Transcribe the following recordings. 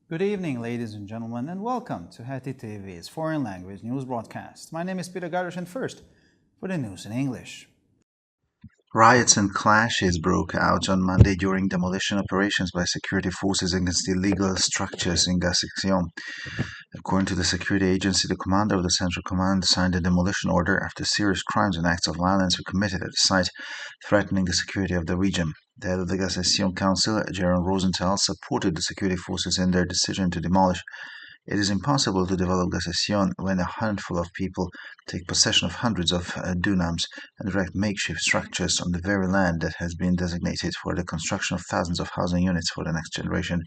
Good evening, ladies and gentlemen, and welcome to Heti TV's foreign language news broadcast. My name is Peter Gardosh, and first, for the news in English. Riots and clashes broke out on Monday during demolition operations by security forces against illegal structures in Gassixion. According to the security agency, the commander of the Central Command signed a demolition order after serious crimes and acts of violence were committed at the site, threatening the security of the region. The head of the Gassixion Council, Jerome Rosenthal, supported the security forces in their decision to demolish. It is impossible to develop Gassixion when a handful of people take possession of hundreds of dunams and erect makeshift structures on the very land that has been designated for the construction of thousands of housing units for the next generation.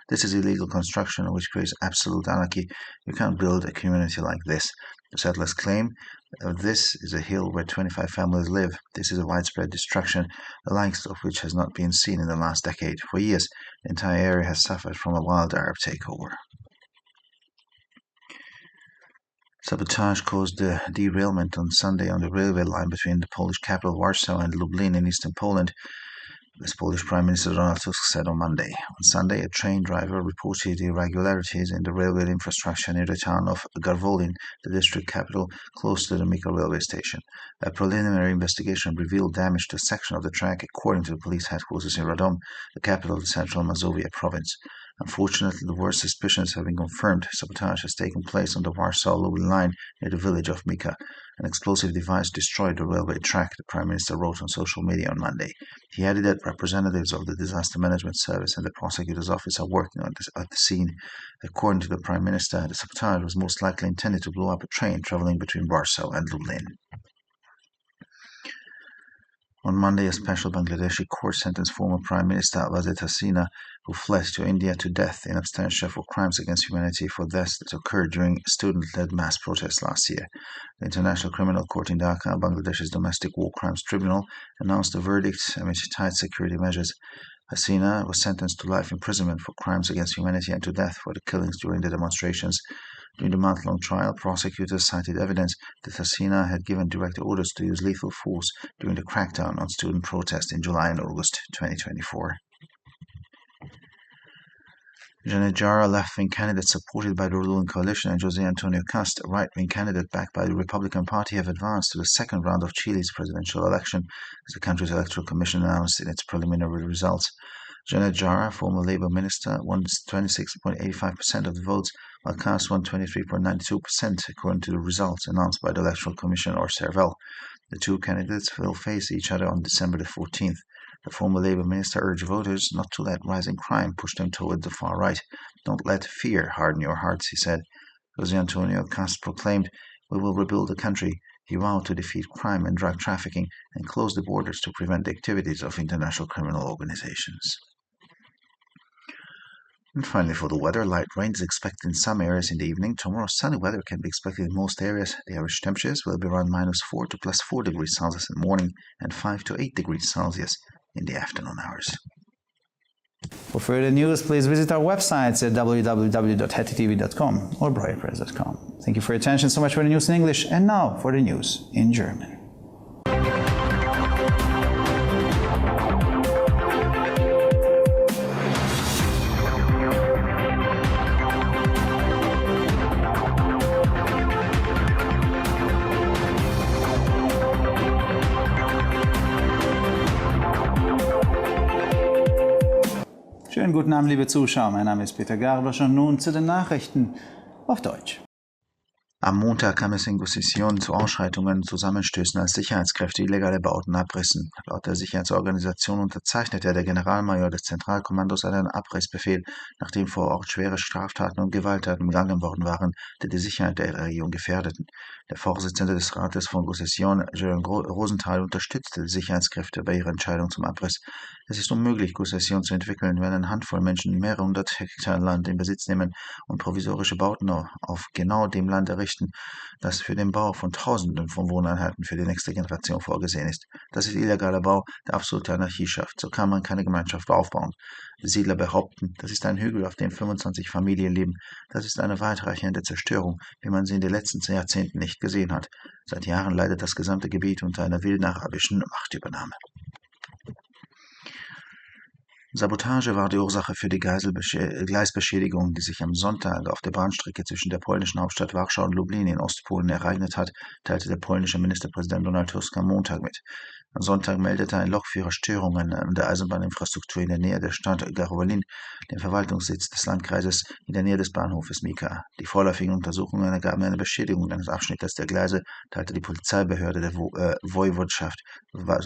This is illegal construction which creates absolute anarchy. You can't build a community like this. The settlers claim this is a hill where 25 families live. This is a widespread destruction, the likes of which has not been seen in the last decade. For years, the entire area has suffered from a wild Arab takeover. Sabotage caused a derailment on Sunday on the railway line between the Polish capital Warsaw and Lublin in eastern Poland, as Polish Prime Minister Donald Tusk said on Monday. On Sunday, a train driver reported irregularities in the railway infrastructure near the town of Garwolin, the district capital, close to the Mika railway station. A preliminary investigation revealed damage to a section of the track, according to the police headquarters in Radom, the capital of the central Mazovia province. Unfortunately, the worst suspicions have been confirmed. Sabotage has taken place on the Warsaw-Lublin line near the village of Mika. An explosive device destroyed the railway track, the Prime Minister wrote on social media on Monday. He added that representatives of the Disaster Management Service and the Prosecutor's Office are working at the scene. According to the Prime Minister, the sabotage was most likely intended to blow up a train traveling between Warsaw and Lublin. On Monday, a special Bangladeshi court sentenced former Prime Minister Wazir Hasina, who fled to India, to death in absentia for crimes against humanity for deaths that occurred during student-led mass protests last year. The International Criminal Court in Dhaka, Bangladesh's domestic war crimes tribunal, announced the verdict amid tight security measures. Hasina was sentenced to life imprisonment for crimes against humanity and to death for the killings during the demonstrations. During the month-long trial, prosecutors cited evidence that Hasina had given direct orders to use lethal force during the crackdown on student protests in July and August 2024. Janet Jara, left-wing candidate supported by the ruling coalition, and José Antonio Cast, a right-wing candidate backed by the Republican Party, have advanced to the second round of Chile's presidential election, as the country's electoral commission announced in its preliminary results. Janet Jara, former Labour minister, won 26.85% of the votes, while Cast won 23.92%, according to the results announced by the Electoral Commission, or CERVEL. The two candidates will face each other on December the 14th. The former Labour minister urged voters not to let rising crime push them toward the far right. Don't let fear harden your hearts, he said. José Antonio Cast proclaimed, "We will rebuild the country." He vowed to defeat crime and drug trafficking and close the borders to prevent the activities of international criminal organizations. And finally, for the weather, light rain is expected in some areas in the evening. Tomorrow, sunny weather can be expected in most areas. The average temperatures will be around -4 to +4 degrees Celsius in the morning and 5 to 8 degrees Celsius in the afternoon hours. For further news, please visit our websites at www.hetitv.com or breuerpress.com. Thank you for your attention. So much for the news in English, and now for the news in German. Schönen guten Abend, liebe Zuschauer. Mein Name ist Peter Gardosh und nun zu den Nachrichten auf Deutsch. Am Montag kam es in Gussission zu Ausschreitungen und Zusammenstößen, als Sicherheitskräfte illegale Bauten abrissen. Laut der Sicherheitsorganisation unterzeichnete der Generalmajor des Zentralkommandos einen Abrissbefehl, nachdem vor Ort schwere Straftaten und Gewalttaten begangen worden waren, die die Sicherheit der Region gefährdeten. Der Vorsitzende des Rates von Gussission, Jerome Rosenthal, unterstützte die Sicherheitskräfte bei ihrer Entscheidung zum Abriss. Es ist unmöglich, Gussission zu entwickeln, wenn eine Handvoll Menschen mehrere hundert Hektar Land in Besitz nehmen und provisorische Bauten auf genau dem Land errichten, das für den Bau von Tausenden von Wohneinheiten für die nächste Generation vorgesehen ist. Das ist illegaler Bau, der absolute Anarchie schafft. So kann man keine Gemeinschaft aufbauen. Die Siedler behaupten, das ist ein Hügel, auf dem 25 Familien leben. Das ist eine weitreichende Zerstörung, wie man sie in den letzten Jahrzehnten nicht gesehen hat. Seit Jahren leidet das gesamte Gebiet unter einer wilden arabischen Machtübernahme. Sabotage war die Ursache für die Gleisbeschädigung, die sich am Sonntag auf der Bahnstrecke zwischen der polnischen Hauptstadt Warschau und Lublin in Ostpolen ereignet hat, teilte der polnische Ministerpräsident Donald Tusk am Montag mit. Am Sonntag meldete ein Lokführer Störungen an der Eisenbahninfrastruktur in der Nähe der Stadt Garowolin, dem Verwaltungssitz des Landkreises, in der Nähe des Bahnhofes Mika. Die vorläufigen Untersuchungen ergaben eine Beschädigung eines Abschnittes der Gleise, teilte die Polizeibehörde der Woiwodschaft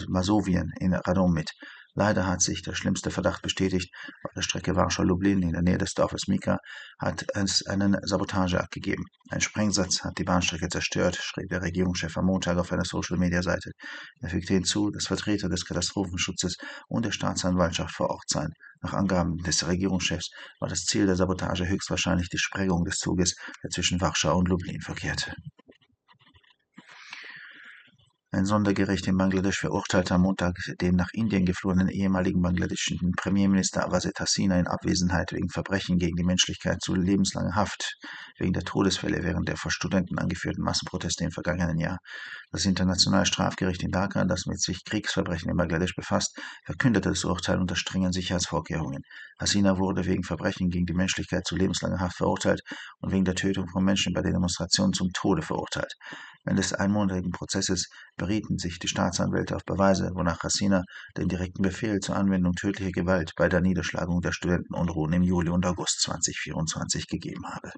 Masowien in Radom mit. Leider hat sich der schlimmste Verdacht bestätigt. Auf der Strecke Warschau-Lublin in der Nähe des Dorfes Mika hat es einen Sabotageakt gegeben. Ein Sprengsatz hat die Bahnstrecke zerstört, schrieb der Regierungschef am Montag auf einer Social-Media-Seite. Er fügte hinzu, dass Vertreter des Katastrophenschutzes und der Staatsanwaltschaft vor Ort seien. Nach Angaben des Regierungschefs war das Ziel der Sabotage höchstwahrscheinlich die Sprengung des Zuges, der zwischen Warschau und Lublin verkehrte. Ein Sondergericht in Bangladesch verurteilte am Montag den nach Indien geflohenen ehemaligen bangladeschischen Premierminister Awased Hasina in Abwesenheit wegen Verbrechen gegen die Menschlichkeit zu lebenslanger Haft wegen der Todesfälle während der vor Studenten angeführten Massenproteste im vergangenen Jahr. Das Internationale Strafgericht in Dhaka, das mit sich Kriegsverbrechen in Bangladesch befasst, verkündete das Urteil unter strengen Sicherheitsvorkehrungen. Hasina wurde wegen Verbrechen gegen die Menschlichkeit zu lebenslanger Haft verurteilt und wegen der Tötung von Menschen bei der Demonstration zum Tode verurteilt. Während des einmonatigen Prozesses berieten sich die Staatsanwälte auf Beweise, wonach Hasina den direkten Befehl zur Anwendung tödlicher Gewalt bei der Niederschlagung der Studentenunruhen im Juli und August 2024 gegeben habe.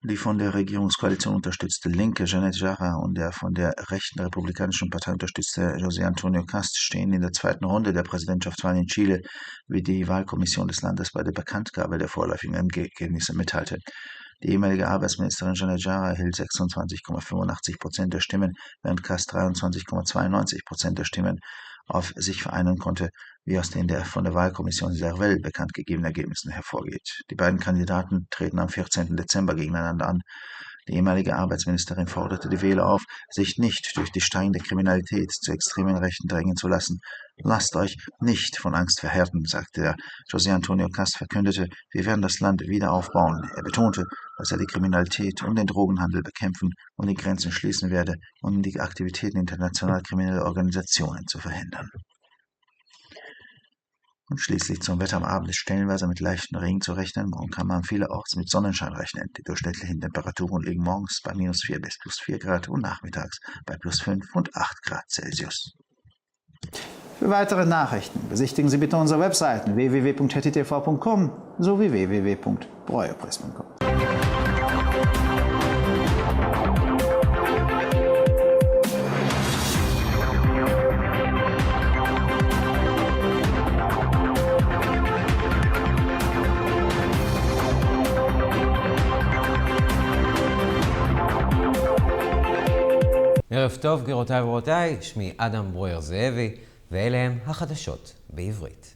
Die von der Regierungskoalition unterstützte linke Janet Jara und der von der rechten Republikanischen Partei unterstützte José Antonio Cast stehen in der zweiten Runde der Präsidentschaftswahl in Chile, wie die Wahlkommission des Landes bei der Bekanntgabe der vorläufigen Ergebnisse mitteilte. Die ehemalige Arbeitsministerin Janet Jara erhielt 26,85% der Stimmen, während Cast 23,92% der Stimmen auf sich vereinen konnte, wie aus den von der Wahlkommission Servel bekannt gegebenen Ergebnissen hervorgeht. Die beiden Kandidaten treten am 14. Dezember gegeneinander an. Die ehemalige Arbeitsministerin forderte die Wähler auf, sich nicht durch die steigende Kriminalität zu extremen Rechten drängen zu lassen. Lasst euch nicht von Angst verhärten, sagte er. José Antonio Cast verkündete, wir werden das Land wieder aufbauen. Er betonte, dass er die Kriminalität und den Drogenhandel bekämpfen und die Grenzen schließen werde, um die Aktivitäten international krimineller Organisationen zu verhindern. Und schließlich zum Wetter am Abend ist stellenweise mit leichten Regen zu rechnen. Morgen kann man vielerorts mit Sonnenschein rechnen. Die durchschnittlichen Temperaturen liegen morgens bei -4 bis +4 Grad und nachmittags bei +5 und 8 Grad Celsius. Für weitere Nachrichten besichtigen Sie bitte unsere Webseiten www.hettitv.com sowie www.breuerpress.com. ערב טוב, גבירותיי ורבותיי, שמי אדם ברויר זאבי, ואלה הם החדשות בעברית.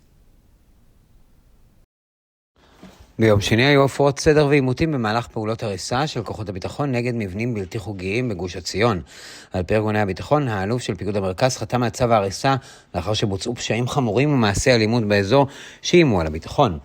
ביום שני היו הפרות סדר ועימותים במהלך פעולות הריסה של כוחות הביטחון נגד מבנים בלתי חוקיים בגוש עציון. על פי ארגוני הביטחון, האלוף של פיקוד המרכז חתם על צו ההריסה לאחר שבוצעו פשעים חמורים ומעשי אלימות באזור שאיימו על הביטחון.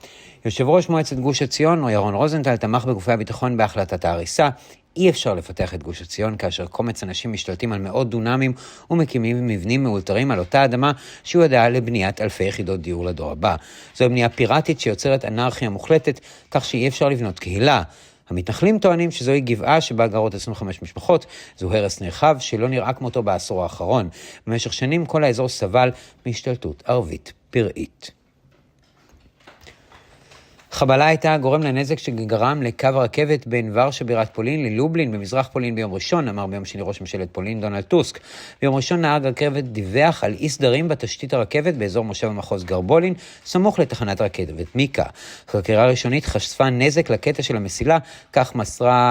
יושב ראש מועצת גוש עציון, ירון רוזנטל, תמך בגופי הביטחון בהחלטת ההריסה. אי אפשר לפתח את גוש עציון כאשר קומץ אנשים משתלטים על מאות דונמים ומקימים מבנים מאולתרים על אותה אדמה שיועדה לבניית אלפי יחידות דיור לדור הבא. זו בנייה פיראטית שיוצרת אנרכיה מוחלטת, כך שאי אפשר לבנות קהילה. המתנחלים טוענים שזוהי גבעה שבה גרות 25 משפחות, זו הרס נרחב שלא נראה כמותו בעשור האחרון. במשך שנים כל האזור סבל מהשתלטות ערבית פראית. חבלה הייתה גורם לנזק שגרם לקו הרכבת בין ורשה בירת פולין ללובלין במזרח פולין ביום ראשון, אמר ביום שני ראש ממשלת פולין דונלד טוסק. ביום ראשון נהג הרכבת דיווח על אי סדרים בתשתית הרכבת באזור מושב המחוז גרבולין, סמוך לתחנת הרכבת מיקה. חקירה ראשונית חשפה נזק לקטע של המסילה, כך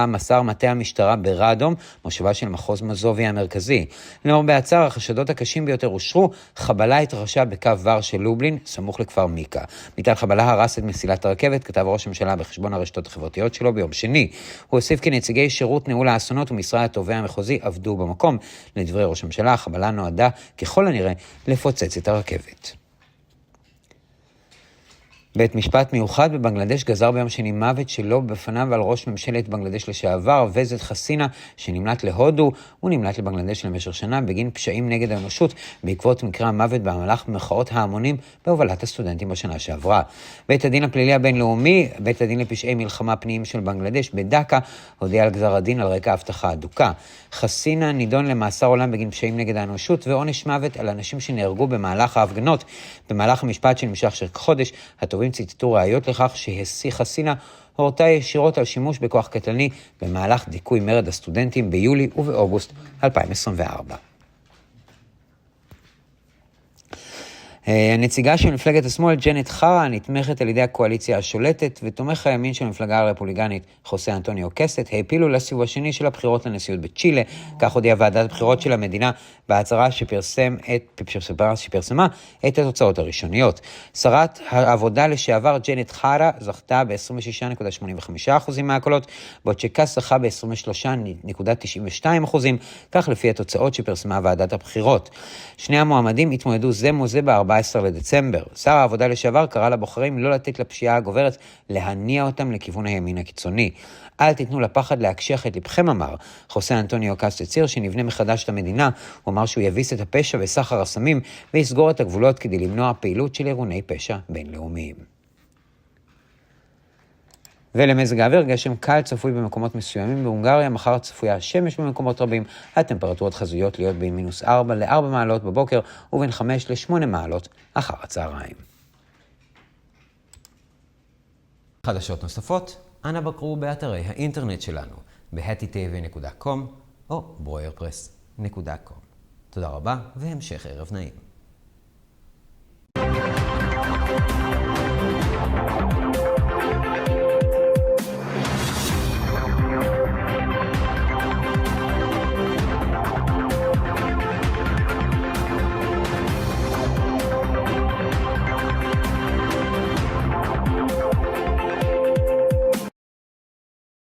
מסר מטה המשטרה ברדום, מושבה של מחוז מזובי המרכזי. למרבה הצער, החשדות הקשים ביותר אושרו, חבלה התרחשה בקו ורשה לובלין, סמוך לכפר מיקה. מטען חבלה הרס את מסילת הרכבת, כתב ראש הממשלה בחשבון הרשתות החברתיות שלו ביום שני. הוא הוסיף כי נציגי שירות ניהול האסונות ומשרד התובע המחוזי עבדו במקום. לדברי ראש הממשלה, החבלה נועדה ככל הנראה לפוצץ את הרכבת. בית משפט מיוחד בבנגלדש גזר ביום שני מוות שלו בפניו על ראש ממשלת בנגלדש לשעבר, וזד חסינה, שנמלט להודו. הוא נמלט לבנגלדש למשך שנה בגין פשעים נגד האנושות בעקבות מקרה המוות במהלך מחאות ההמונים בהובלת הסטודנטים בשנה שעברה. בית הדין הפלילי הבינלאומי, בית הדין לפשעי מלחמה פנימיים של בנגלדש בדקה, הודיע על גזר הדין על רקע הבטחה אדוקה. חסינה נידון למאסר עולם בגין פשעים נגד האנושות ועונש מוות על אנשים שנהרגו במהלך ההפגנות. במהלך המשפט שנמשך חודש, התובעים ציטטו ראיות לכך חסינה הורתה ישירות על שימוש בכוח קטלני במהלך דיכוי מרד הסטודנטים ביולי ובאוגוסט 2024. הנציגה של מפלגת השמאל, ג'נט חרה, נתמכת על ידי הקואליציה השולטת, ותומך הימין של המפלגה הרפובליקנית, חוסה אנטוניו קסט, העפילו לסיבוב השני של הבחירות לנשיאות בצ'ילה. כך הודיעה ועדת הבחירות של המדינה בהצהרה שפרסמה את התוצאות הראשוניות. שרת העבודה לשעבר ג'נט חרה זכתה ב-26.85% מהקולות, בעוד שקס זכה ב-23.92%, כך לפי התוצאות שפרסמה ועדת הבחירות. שני המועמדים התמודדו זה מוזה ב-14 לדצמבר. שר העבודה לשעבר קרא לבוחרים לא לתת לפשיעה הגוברת להניע אותם לכיוון הימין הקיצוני. אל תיתנו לפחד להקשיח את לבכם, אמר. חוסה אנטוניו קסט הצהיר שנבנה מחדש את המדינה. הוא אמר שהוא יביס את הפשע וסחר הסמים ויסגור את הגבולות כדי למנוע פעילות של ארגוני פשע בינלאומיים. ולמזג האוויר, גשם קל צפוי במקומות מסוימים בהונגריה, מחר צפויה השמש במקומות רבים, הטמפרטורות חזויות להיות בין -4 ל-4 מעלות בבוקר ובין 5 ל-8 מעלות אחר הצהריים. חדשות נוספות, אנא בקרו באתרי האינטרנט שלנו, ב-hattitv.com או broyerpress.com. תודה רבה והמשך ערב נעים.